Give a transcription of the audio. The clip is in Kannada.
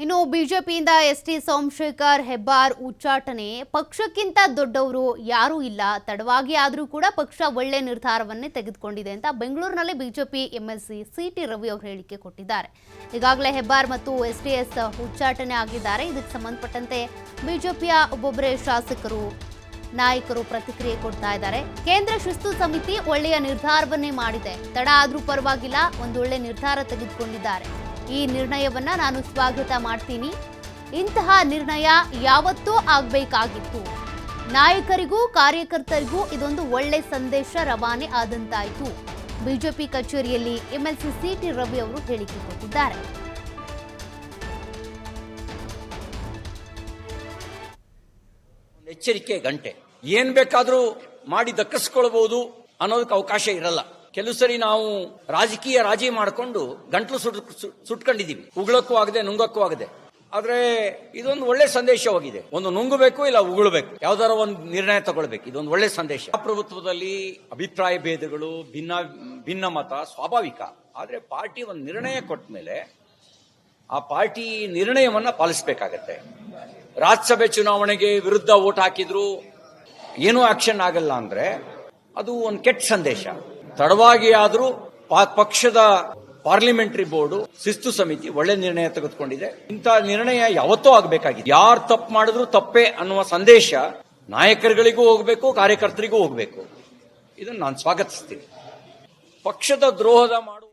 ಇನ್ನು ಬಿಜೆಪಿಯಿಂದ ಎಸ್ಟಿ ಸೋಮಶೇಖರ್ ಹೆಬ್ಬಾರ್ ಉಚ್ಚಾಟನೆ ಪಕ್ಷಕ್ಕಿಂತ ದೊಡ್ಡವರು ಯಾರೂ ಇಲ್ಲ, ತಡವಾಗಿ ಆದರೂ ಕೂಡ ಪಕ್ಷ ಒಳ್ಳೆ ನಿರ್ಧಾರವನ್ನೇ ತೆಗೆದುಕೊಂಡಿದೆ ಅಂತ ಬೆಂಗಳೂರಿನಲ್ಲಿ ಬಿಜೆಪಿ ಎಂಎಲ್ಸಿ ಸಿಟಿ ರವಿ ಅವರು ಹೇಳಿಕೆ ಕೊಟ್ಟಿದ್ದಾರೆ. ಈಗಾಗಲೇ ಹೆಬ್ಬಾರ್ ಮತ್ತು ಎಸ್ಟಿಎಸ್ ಉಚ್ಚಾಟನೆ ಆಗಿದ್ದಾರೆ. ಇದಕ್ಕೆ ಸಂಬಂಧಪಟ್ಟಂತೆ ಬಿಜೆಪಿಯ ಒಬ್ಬೊಬ್ಬರೇ ಶಾಸಕರು ನಾಯಕರು ಪ್ರತಿಕ್ರಿಯೆ ಕೊಡ್ತಾ ಇದ್ದಾರೆ. ಕೇಂದ್ರ ಶಿಸ್ತು ಸಮಿತಿ ಒಳ್ಳೆಯ ನಿರ್ಧಾರವನ್ನೇ ಮಾಡಿದೆ, ತಡ ಆದರೂ ಪರವಾಗಿಲ್ಲ, ಒಂದು ಒಳ್ಳೆ ನಿರ್ಧಾರ ತೆಗೆದುಕೊಂಡಿದ್ದಾರೆ. ಈ ನಿರ್ಣಯವನ್ನ ನಾನು ಸ್ವಾಗತ ಮಾಡ್ತೀನಿ. ಇಂತಹ ನಿರ್ಣಯ ಯಾವತ್ತೂ ಆಗಬೇಕಾಗಿತ್ತು. ನಾಯಕರಿಗೂ ಕಾರ್ಯಕರ್ತರಿಗೂ ಇದೊಂದು ಒಳ್ಳೆ ಸಂದೇಶ ರವಾನೆ ಆದಂತಾಯಿತು. ಬಿಜೆಪಿ ಕಚೇರಿಯಲ್ಲಿ ಎಂಎಲ್ಸಿ ಸಿಟಿ ರವಿ ಅವರು ಹೇಳಿಕೆ ಕೊಟ್ಟಿದ್ದಾರೆ. ಎಚ್ಚರಿಕೆ ಗಂಟೆ ಏನ್ ಬೇಕಾದ್ರೂ ಮಾಡಿ ದಕ್ಕಿಸ್ಕೊಳ್ಬಹುದು ಅನ್ನೋದಕ್ಕೆ ಅವಕಾಶ ಇರಲ್ಲ. ಕೆಲವು ಸರಿ ನಾವು ರಾಜಕೀಯ ರಾಜಿ ಮಾಡಿಕೊಂಡು ಗಂಟ್ಲು ಸುಟ್ಕೊಂಡಿದೀವಿ, ಉಗುಳಕ್ಕೂ ಆಗದೆ ನುಂಗಕ್ಕೂ ಆಗದೆ. ಆದ್ರೆ ಇದೊಂದು ಒಳ್ಳೆ ಸಂದೇಶವಾಗಿದೆ. ಒಂದು ನುಂಗಬೇಕು ಇಲ್ಲ ಉಗುಳಬೇಕು, ಯಾವ್ದಾರ ಒಂದು ನಿರ್ಣಯ ತಗೊಳ್ಬೇಕು. ಇದೊಂದು ಒಳ್ಳೆ ಸಂದೇಶ. ಪ್ರಭುತ್ವದಲ್ಲಿ ಅಭಿಪ್ರಾಯ ಭೇದಗಳು, ಭಿನ್ನ ಮತ ಸ್ವಾಭಾವಿಕ. ಆದ್ರೆ ಪಾರ್ಟಿ ಒಂದು ನಿರ್ಣಯ ಕೊಟ್ಟ ಮೇಲೆ ಆ ಪಾರ್ಟಿ ನಿರ್ಣಯವನ್ನ ಪಾಲಿಸಬೇಕಾಗತ್ತೆ. ರಾಜ್ಯಸಭೆ ಚುನಾವಣೆಗೆ ವಿರುದ್ಧ ವೋಟ್ ಹಾಕಿದ್ರು ಏನೂ ಆಕ್ಷನ್ ಆಗಲ್ಲ ಅಂದ್ರೆ ಅದು ಒಂದು ಕೆಟ್ಟ ಸಂದೇಶ. ತಡವಾಗಿ ಆದ್ರೂ ಪಕ್ಷದ ಪಾರ್ಲಿಮೆಂಟರಿ ಬೋರ್ಡ್ ಶಿಸ್ತು ಸಮಿತಿ ಒಳ್ಳೆ ನಿರ್ಣಯ ತೆಗೆದುಕೊಂಡಿದೆ. ಇಂತಹ ನಿರ್ಣಯ ಯಾವತ್ತೂ ಆಗಬೇಕಾಗಿದೆ. ಯಾರು ತಪ್ಪು ಮಾಡಿದ್ರು ತಪ್ಪೇ ಅನ್ನುವ ಸಂದೇಶ ನಾಯಕರುಗಳಿಗೂ ಹೋಗಬೇಕು, ಕಾರ್ಯಕರ್ತರಿಗೂ ಹೋಗಬೇಕು. ಇದನ್ನು ನಾನು ಸ್ವಾಗತಿಸ್ತೀನಿ. ಪಕ್ಷದ ದ್ರೋಹದ ಮಾಡು